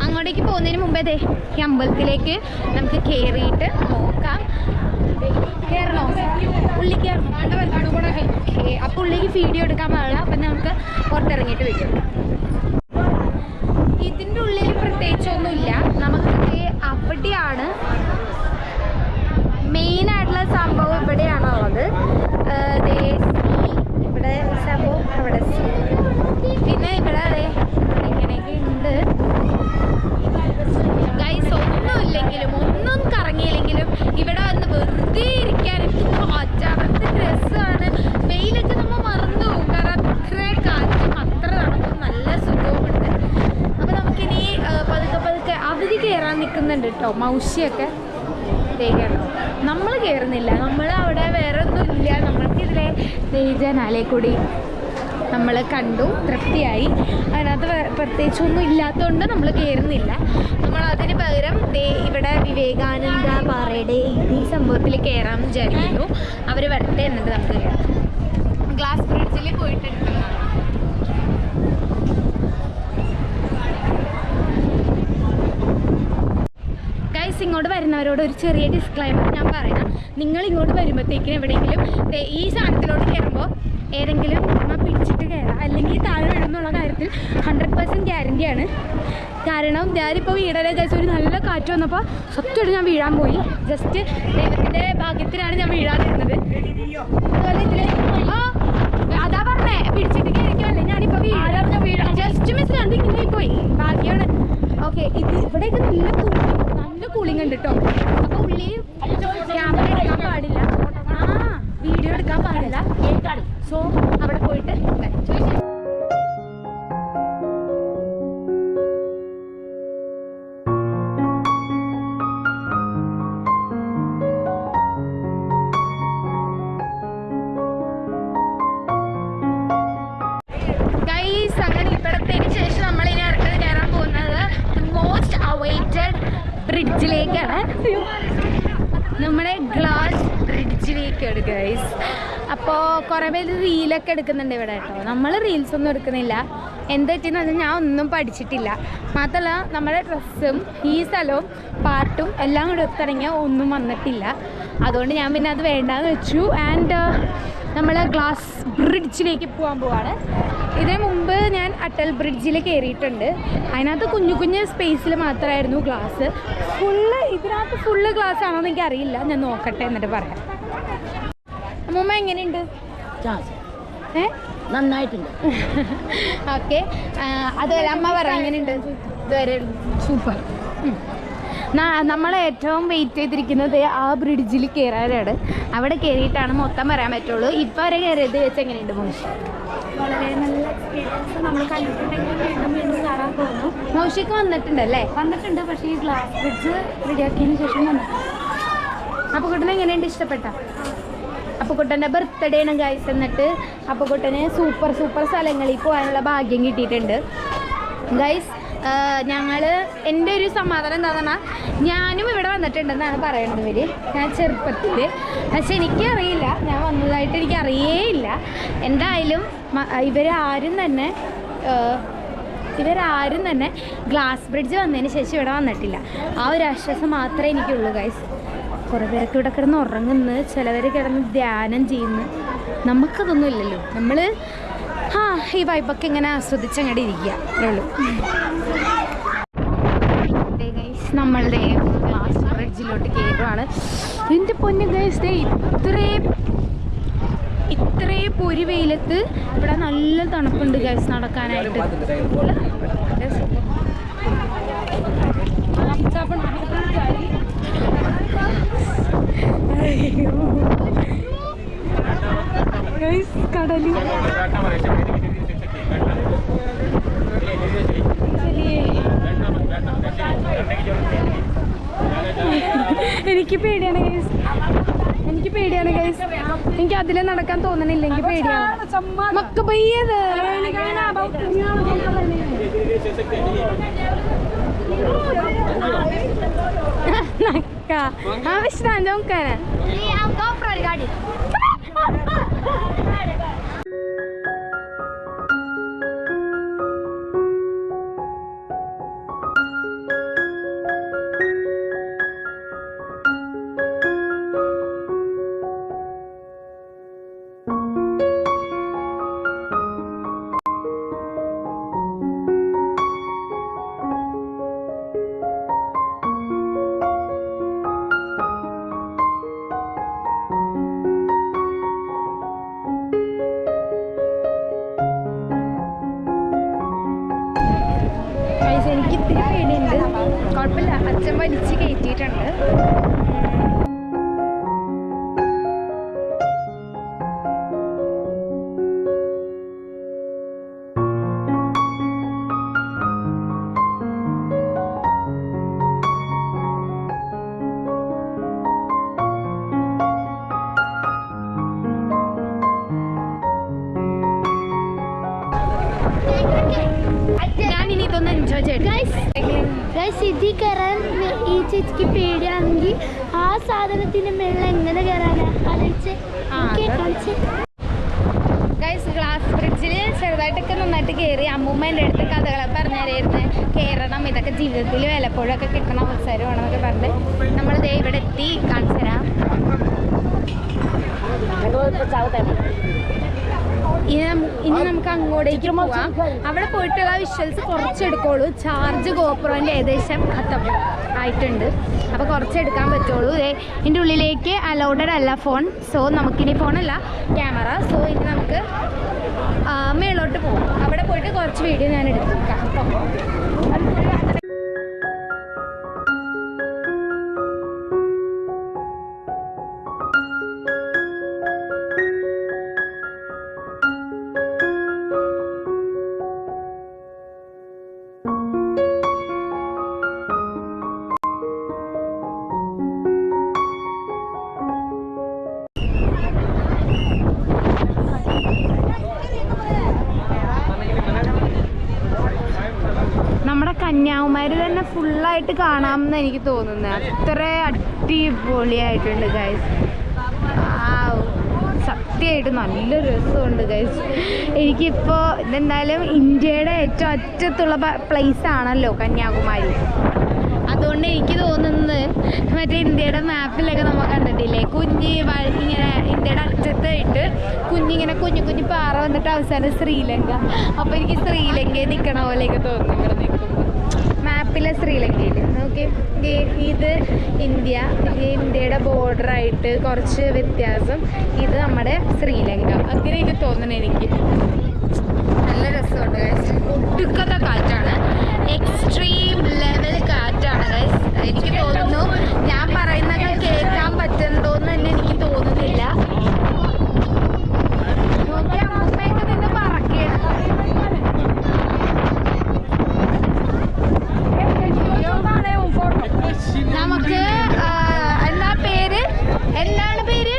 S1: അങ്ങോട്ടേക്ക് പോകുന്നതിന് മുമ്പേ ഈ അമ്പലത്തിലേക്ക് നമുക്ക് കയറിയിട്ട് നോക്കാം. കയറണോ? ഉള്ളി കയറണം. അപ്പോൾ ഉള്ളിലേക്ക് വീഡിയോ എടുക്കാൻ പാടില്ല. അപ്പം നമുക്ക് പുറത്തിറങ്ങിയിട്ട് വയ്ക്കും. ഇതിൻ്റെ ഉള്ളിൽ പ്രത്യേകിച്ചൊന്നുമില്ല. നമുക്ക് അവിടെയാണ് മെയിനായിട്ടുള്ള സംഭവം. ഇവിടെയാണുള്ളത്. ഇവിടെ സംഭവം അവിടെ. പിന്നെ ഇവിടെ ഇങ്ങനെയൊക്കെ ഉണ്ട് ഗൈസ്. ഒന്നുമില്ലെങ്കിലും ഒന്നും കറങ്ങിയില്ലെങ്കിലും ഇവിടെ വന്ന് വെറുതെ ഇരിക്കാൻ കാറ്റാണ്. രസമാണ്. വെയിലൊക്കെ നമ്മൾ മറന്നു പോകും. കാരണം അത്ര കാറ്റും അത്ര തണുപ്പും നല്ല സുഖവുമുണ്ട്. അപ്പോൾ നമുക്കിനി പതുക്കെ അവർ കയറാൻ നിൽക്കുന്നുണ്ട് കേട്ടോ. മൗഷിയൊക്കെ നമ്മൾ കയറുന്നില്ല. നമ്മൾ അവിടെ വേറെ ഒന്നുമില്ല. നമ്മൾക്കിതിലെ ജനാലയിൽ കൂടി നമ്മൾ കണ്ടു, തൃപ്തിയായി. അതിനകത്ത് പ്രത്യേകിച്ചൊന്നും ഇല്ലാത്തതുകൊണ്ട് നമ്മൾ കയറുന്നില്ല. നമ്മൾ അതിന് പകരം ഇവിടെ വിവേകാനന്ദ പാറയുടെ ഈ സംഭവത്തിൽ കയറാമെന്ന് വിചാരിക്കുന്നു. അവർ വരട്ടെ എന്നിട്ട് നമുക്ക് കയറാം. ഗ്ലാസ് ബ്രിഡ്ജിൽ പോയിട്ടുണ്ട്. ഗൈസ്, ഇങ്ങോട്ട് വരുന്നവരോട് ഒരു ചെറിയ ഡിസ്ക്ലൈമർ ഞാൻ പറയാം. നിങ്ങൾ ഇങ്ങോട്ട് വരുമ്പോഴത്തേക്കിനും എവിടെയെങ്കിലും ഈ സാധനത്തിലോട്ട് കയറുമ്പോൾ ഏതെങ്കിലും പിടിച്ചിട്ട് കയറാം, അല്ലെങ്കിൽ താഴെ വീഴുന്നുള്ള കാര്യത്തിൽ 100% ഗ്യാരണ്ടിയാണ്. കാരണം ഞാനിപ്പോൾ വീടല്ലേ ഗൈസ്, ഒരു നല്ല കാറ്റ് വന്നപ്പോൾ സത്യമായിട്ട് ഞാൻ വീഴാൻ പോയി. ജസ്റ്റ് ദൈവത്തിൻ്റെ ഭാഗ്യത്തിന് ഭാഗ്യത്തിനാണ് ഞാൻ വീഴാതിരുന്നത്. അതുപോലെ ഇതില് അതാ പറഞ്ഞേ പിടിച്ചിട്ട് കയറിക്കല്ലേ ഞാനിപ്പോ വീഴാം. ജസ്റ്റ് മിസ് അത് ഇങ്ങനെ പോയി. ഭാഗ്യമാണ്. ഓക്കെ, ഇത് ഇവിടെയൊക്കെ നല്ല കൂളിംഗ് ഉണ്ട് കേട്ടോ. അപ്പൊ ഉള്ളി ക്യാമറ എടുക്കാൻ പാടില്ല, വീഡിയോ എടുക്കാൻ പാടില്ല. സോ അവിടെ പോയിട്ട് അങ്ങനെ ഇവിടത്തേക്ക് ശേഷം നമ്മൾ ഇനി അടുത്തത് കയറാൻ പോകുന്നത് മോസ്റ്റ് അവൈറ്റഡ് ബ്രിഡ്ജിലേക്കാണ്. നമ്മുടെ ഗ്ലാസ് ബ്രിഡ്ജിലേക്കാണ് ഗൈസ്. അപ്പോൾ കുറേ പേര് റീലൊക്കെ എടുക്കുന്നുണ്ട് ഇവിടെ കേട്ടോ. നമ്മൾ റീൽസ് ഒന്നും എടുക്കുന്നില്ല. എന്താ പറ്റിയെന്ന് പറഞ്ഞാൽ ഞാൻ ഒന്നും പഠിച്ചിട്ടില്ല. മാത്രമല്ല നമ്മുടെ ഡ്രസ്സും ഈ സ്ഥലവും പാട്ടും എല്ലാം കൂടെ ഒത്തിറങ്ങിയാൽ ഒന്നും വന്നിട്ടില്ല. അതുകൊണ്ട് ഞാൻ പിന്നെ അത് വേണ്ടാന്ന് വെച്ചു. ആൻഡ് നമ്മൾ ഗ്ലാസ് ബ്രിഡ്ജിലേക്ക് പോകാൻ പോവാണ്. ഇതിന് മുമ്പ് ഞാൻ അട്ടൽ ബ്രിഡ്ജിൽ കയറിയിട്ടുണ്ട്. അതിനകത്ത് കുഞ്ഞു കുഞ്ഞു സ്പേസിൽ മാത്രമായിരുന്നു ഗ്ലാസ്. ഇതിനകത്ത് ഫുള്ള് ഗ്ലാസ് ആണോ എന്ന് എനിക്കറിയില്ല. ഞാൻ നോക്കട്ടെ എന്നിട്ട് പറയാം. അമ്മൂമ്മ എങ്ങനെയുണ്ട്?
S2: നന്നായിട്ടുണ്ട്.
S1: ഓക്കെ, അതുപോലെ അമ്മ പറ എങ്ങനെയുണ്ട്? ഇതുവരെ സൂപ്പർ. നമ്മൾ ഏറ്റവും വെയിറ്റ് ചെയ്തിരിക്കുന്നത് ആ ബ്രിഡ്ജിൽ കയറാനാണ്. അവിടെ കയറിയിട്ടാണ് മൊത്തം പറയാൻ പറ്റുള്ളൂ. ഇപ്പം വരെ കയറിയത് വെച്ച് എങ്ങനെയുണ്ട് മോശി?
S2: വളരെ നല്ല എക്സ്പീരിയൻസ്. നമ്മൾ കണ്ടിട്ടുണ്ടെങ്കിൽ വീണ്ടും വീണ്ടും കാണാൻ പോകുന്നു.
S1: മോശിക്ക് വന്നിട്ടുണ്ടല്ലേ?
S2: വന്നിട്ടുണ്ട്, പക്ഷേ ഈ ഗ്ലാസ് ബ്രിഡ്ജ് റെഡിയാക്കിയതിന് ശേഷം വന്നിട്ടുണ്ട്.
S1: അപ്പുക്കുട്ടനെ എങ്ങനെയുണ്ട്? ഇഷ്ടപ്പെട്ട? അപ്പുക്കുട്ടൻ്റെ ബർത്ത്ഡേ ആണ് ഗൈസ്. എന്നിട്ട് അപ്പുക്കുട്ടന് സൂപ്പർ സൂപ്പർ സ്ഥലങ്ങളിൽ പോകാനുള്ള ഭാഗ്യം കിട്ടിയിട്ടുണ്ട് ഗൈസ്. എൻ്റെ ഒരു സമാധാനം എന്താണെന്ന് പറഞ്ഞാൽ ഞാനും ഇവിടെ വന്നിട്ടുണ്ടെന്നാണ് പറയുന്നത് ഇവർ. ഞാൻ ചെറുപ്പത്തിൽ, പക്ഷെ എനിക്കറിയില്ല, ഞാൻ വന്നതായിട്ട് എനിക്കറിയേയില്ല. എന്തായാലും ഇവരാരും തന്നെ ഗ്ലാസ് ബ്രിഡ്ജ് വന്നതിന് ശേഷം ഇവിടെ വന്നിട്ടില്ല. ആ ഒരു ആശ്വാസം മാത്രമേ എനിക്കുള്ളൂ ഗൈസ്. കുറേ പേരൊക്കെ ഇവിടെ കിടന്ന് ഉറങ്ങുന്നു, ചിലവർ കിടന്ന് ധ്യാനം ചെയ്യുന്നു. നമുക്കതൊന്നും ഇല്ലല്ലോ. നമ്മൾ ഈ വൈബൊക്കെ ഇങ്ങനെ ആസ്വദിച്ചങ്ങോട്ട് ഇരിക്കുക, അത്രേ ഉള്ളൂ. നമ്മളുടെ ഗ്ലാസ് ബ്രിഡ്ജിലോട്ട് കയറുവാണ്. എൻ്റെ പൊന്നു ഗൈസ്, ഇത്രയും പൊരി വെയിലത്ത് ഇവിടെ നല്ല തണുപ്പുണ്ട് ഗൈസ് നടക്കാനായിട്ട്. കടലിൽ എനിക്ക് പേടിയാണ് ഗൈസ്, എനിക്ക് അതിലെ നടക്കാൻ തോന്നണില്ല. എനിക്ക് പേടിയാണ്. മക്ക പയ്യത് വിശ്രാന്തി നോക്കാനാ. എനിക്ക് ഇത്തിരി പേടിയുണ്ട്. കുഴപ്പമില്ല, അച്ഛൻ വലിച്ച് കയറ്റിയിട്ടുണ്ട്. ഞാനിനി ഇതൊന്ന് എൻജോയ് ചെയ്യട്ടെ.
S2: സിറ്റി കയറാൻ ഈ ചേച്ചിക്ക് പേടിയാണെങ്കിൽ ആ സാധനത്തിന്റെ മേളിൽ എങ്ങനെ കയറാനാ?
S1: ഗൈസ്, ഗ്ലാസ് ബ്രിഡ്ജിൽ ചെറുതായിട്ടൊക്കെ നന്നായിട്ട് കയറി. അമ്മൂമ്മ എൻ്റെ അടുത്ത് കഥകളെ പറഞ്ഞുതരായിരുന്നു. കയറണം, ഇതൊക്കെ ജീവിതത്തിൽ വല്ലപ്പോഴൊക്കെ കിട്ടണ അവസരമാണെന്നൊക്കെ പറഞ്ഞ് നമ്മളിതേ ഇവിടെ എത്തി. കാണിച്ചു തരാം. ഇനി നമുക്ക് നമുക്ക് അങ്ങോട്ടേക്ക് പോവാം. അവിടെ പോയിട്ടുള്ള വിഷ്വൽസ് കുറച്ചെടുക്കുള്ളൂ. ചാർജ് ഗോപ്രോൻ്റെ ഏകദേശം ഖത്തം ആയിട്ടുണ്ട്. അപ്പോൾ കുറച്ചെടുക്കാൻ പറ്റുള്ളൂ. ഇതിൻ്റെ ഉള്ളിലേക്ക് അലൗഡഡ് അല്ല ഫോൺ. സോ നമുക്കിനി ഫോണല്ല ക്യാമറ. സോ ഇനി നമുക്ക് മേളോട്ട് പോകും. അവിടെ പോയിട്ട് കുറച്ച് വീഡിയോ ഞാൻ എടുക്കാം. നമ്മുടെ കന്യാകുമാരി തന്നെ ഫുള്ളായിട്ട് കാണാമെന്ന് എനിക്ക് തോന്നുന്നത്. അത്ര അടിപൊളിയായിട്ടുണ്ട് ഗൈസ്. സത്യമായിട്ട് നല്ല രസമുണ്ട് ഗൈസ്. എനിക്കിപ്പോൾ ഇതെന്തായാലും ഇന്ത്യയുടെ ഏറ്റവും അറ്റത്തുള്ള പ്ലേസ് ആണല്ലോ കന്യാകുമാരി. അതുകൊണ്ട് എനിക്ക് തോന്നുന്നത് മറ്റേ ഇന്ത്യയുടെ മാപ്പിലൊക്കെ നമ്മൾ കണ്ടിട്ടില്ലേ, ഇങ്ങനെ ഇന്ത്യയുടെ അറ്റത്തായിട്ട് കുഞ്ഞിങ്ങനെ കുഞ്ഞു പാറ വന്നിട്ട് അവസാനം ശ്രീലങ്ക. അപ്പോൾ എനിക്ക് ശ്രീലങ്കയിൽ നിൽക്കണ പോലെയൊക്കെ തോന്നുന്നു ഇവിടെ നിൽക്കുമ്പോൾ. മാപ്പിലെ ശ്രീലങ്കയിൽ നോക്കി, ഇത് ഇന്ത്യയുടെ ബോർഡറായിട്ട് കുറച്ച് വ്യത്യാസം. ഇത് നമ്മുടെ ശ്രീലങ്ക. അങ്ങനെ എനിക്ക് തോന്നുന്നു. എനിക്ക് നല്ല രസമുണ്ട് ഗൈസ്. ഒടുക്കത്തെ കാറ്റാണ്, എക്സ്ട്രീം ലെവൽ കാറ്റാണ് ഗൈസ്. എനിക്ക് തോന്നുന്നു ഞാൻ പറയുന്നതൊക്കെ കേൾക്കാൻ പറ്റുന്നുണ്ടോയെന്ന് തന്നെ എനിക്ക് തോന്നുന്നില്ല. നോക്കി അമ്മയൊക്കെ നിന്ന് പറക്കുകയാണ്. നമുക്ക് എന്താണ് പേര്?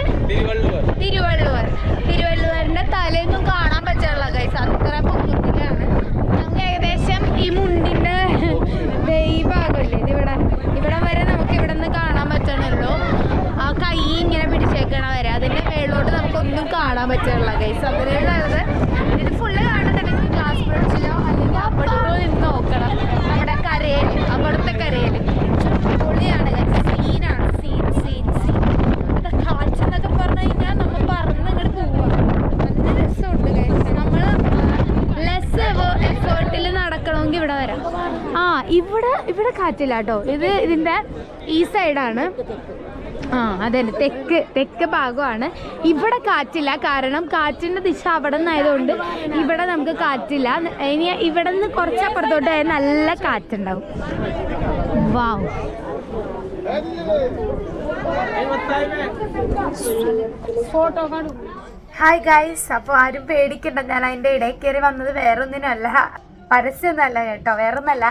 S1: തിരുവള്ളുവറിന്റെ തലേന്നും കാണാൻ പറ്റുള്ള ഗൈസ്. അത്ര പൊക്കത്തിലാണ്. നമുക്ക് ഏകദേശം ഈ മുണ്ടിന്റെ ഈ ഭാഗമല്ലേ ഇവിടെ വരെ നമുക്ക് ഇവിടെ നിന്ന് കാണാൻ പറ്റണല്ലോ. ആ കൈ ഇങ്ങനെ പിടിച്ചേക്കണ വരെ അതിന്റെ മേളിലോട്ട് നമുക്കൊന്നും കാണാൻ പറ്റുള്ള ഗൈസ്. അതിനുള്ളത് ഇത് ഫുള്ള് കാണുന്നുണ്ടെങ്കിൽ ഗ്ലാസ് ബ്രിഡ്ജിലോ അല്ലെങ്കിൽ അവിടത്തോ നിന്ന് നോക്കണം. നമ്മുടെ കരയിൽ, അവിടുത്തെ കരയിൽ പൊളിയാണ് ഗൈസ്. സീനാണ്, സീൻ. അത് കാറ്റെന്നൊക്കെ പറഞ്ഞു കഴിഞ്ഞാൽ നമ്മൾ പറന്ന് ഇങ്ങോട്ട് പോവുക. നല്ല രസമുണ്ട് ഗൈസ്. നമ്മൾ ലെസ് എഫേർട്ടിൽ നടക്കണമെങ്കിൽ ഇവിടെ വരാം. ഇവിടെ കാറ്റില്ല കേട്ടോ. ഇതിൻ്റെ ഈ സൈഡാണ്. അതെ, തെക്ക് ഭാഗമാണ്. ഇവിടെ കാറ്റില്ല, കാരണം കാറ്റിൻ്റെ ദിശ അവിടെ നിന്നായതുകൊണ്ട് ഇവിടെ നമുക്ക് കാറ്റില്ല. ഇനി ഇവിടെ നിന്ന് കുറച്ചപ്പുറത്തോട്ട് നല്ല കാറ്റുണ്ടാവും. വാവ്. Hi guys. അപ്പോൾ ആരും പേടിക്കണ്ട, ഞാൻ അതിൻ്റെ ഇടയിൽ കയറി വന്നത് വേറൊന്നിനുമല്ല, പരസ്യമൊന്നുമല്ല കേട്ടോ, വേറൊന്നല്ല.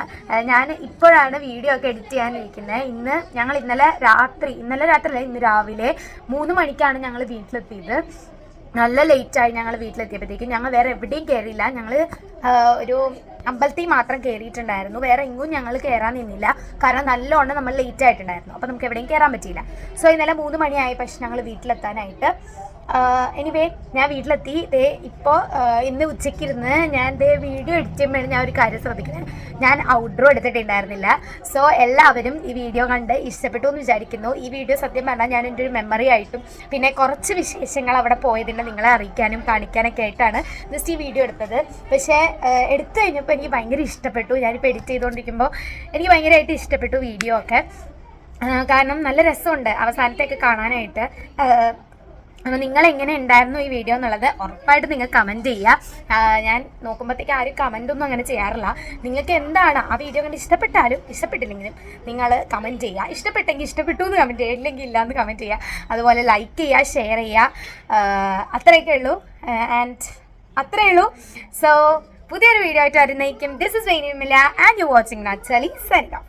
S1: ഞാൻ ഇപ്പോഴാണ് വീഡിയോ ഒക്കെ എഡിറ്റ് ചെയ്യാനിരിക്കുന്നത്. ഇന്നലെ രാത്രി ഇന്ന് രാവിലെ 3 മണിക്കാണ് ഞങ്ങൾ വീട്ടിലെത്തിയത്. നല്ല ലേറ്റായി ഞങ്ങൾ വീട്ടിലെത്തിയപ്പോഴത്തേക്കും. ഞങ്ങൾ വേറെ എവിടെയും കയറിയില്ല. ഞങ്ങൾ ഒരു അമ്പലത്തിൽ മാത്രം കയറിയിട്ടുണ്ടായിരുന്നു. വേറെ എങ്ങും ഞങ്ങൾ കയറാൻ നിന്നില്ല, കാരണം നല്ലോണം നമ്മൾ ലേറ്റ് ആയിട്ടുണ്ടായിരുന്നു. അപ്പോൾ നമുക്ക് എവിടെയും കയറാൻ പറ്റിയില്ല. സോ ഇന്നലെ 3 മണിയായി പക്ഷെ ഞങ്ങൾ വീട്ടിലെത്താനായിട്ട്. എനിവേ ഞാൻ വീട്ടിലെത്തി. ഇപ്പോൾ ഇന്ന് ഉച്ചയ്ക്കിരുന്ന് ഞാൻ വീഡിയോ എഡിറ്റ് ചെയ്യുമ്പോഴാണ് ഞാൻ ഒരു കാര്യം ശ്രദ്ധിക്കുന്നത്. ഞാൻ ഔട്ട്ഡോർ എടുത്തിട്ടുണ്ടായിരുന്നില്ല. സോ എല്ലാവരും ഈ വീഡിയോ കണ്ട് ഇഷ്ടപ്പെട്ടു എന്ന് വിചാരിക്കുന്നു. ഈ വീഡിയോ സത്യം പറഞ്ഞാൽ ഞാൻ എൻ്റെ ഒരു മെമ്മറി ആയിട്ടും പിന്നെ കുറച്ച് വിശേഷങ്ങൾ അവിടെ പോയതിൻ്റെ നിങ്ങളെ അറിയിക്കാനും കാണിക്കാനൊക്കെ ആയിട്ടാണ് ജസ്റ്റ് ഈ വീഡിയോ എടുത്തത്. പക്ഷേ എടുത്തു കഴിഞ്ഞപ്പോൾ എനിക്ക് ഭയങ്കര ഇഷ്ടപ്പെട്ടു. ഞാനിപ്പോൾ എഡിറ്റ് ചെയ്തുകൊണ്ടിരിക്കുമ്പോൾ എനിക്ക് ഭയങ്കരമായിട്ട് ഇഷ്ടപ്പെട്ടു വീഡിയോ ഒക്കെ. കാരണം നല്ല രസമുണ്ട് അവസാനത്തെയൊക്കെ കാണാനായിട്ട്. അപ്പോൾ നിങ്ങളെങ്ങനെ ഉണ്ടായിരുന്നു ഈ വീഡിയോ എന്നുള്ളത് ഉറപ്പായിട്ട് നിങ്ങൾ കമൻറ്റ് ചെയ്യുക. ഞാൻ നോക്കുമ്പോഴത്തേക്ക് ആരും കമൻറ്റൊന്നും അങ്ങനെ ചെയ്യാറില്ല. നിങ്ങൾക്ക് എന്താണ് ആ വീഡിയോ കണ്ട് ഇഷ്ടപ്പെട്ടാലും ഇഷ്ടപ്പെട്ടില്ലെങ്കിലും നിങ്ങൾ കമൻറ്റ് ചെയ്യുക. ഇഷ്ടപ്പെട്ടെങ്കിൽ ഇഷ്ടപ്പെട്ടു എന്ന് കമൻറ്റ് ചെയ്യുക, ഇല്ലെങ്കിൽ ഇല്ലയെന്ന് കമൻറ്റ് ചെയ്യുക. അതുപോലെ ലൈക്ക് ചെയ്യുക, ഷെയർ ചെയ്യുക. അത്രയൊക്കെ ഉള്ളൂ. അത്രയേ ഉള്ളൂ. സോ പുതിയൊരു വീഡിയോ ആയിട്ട് വരുന്നേക്കും. ദിസ് ഇസ് വെയിനിമില്ല and you watching naturally. Signing of.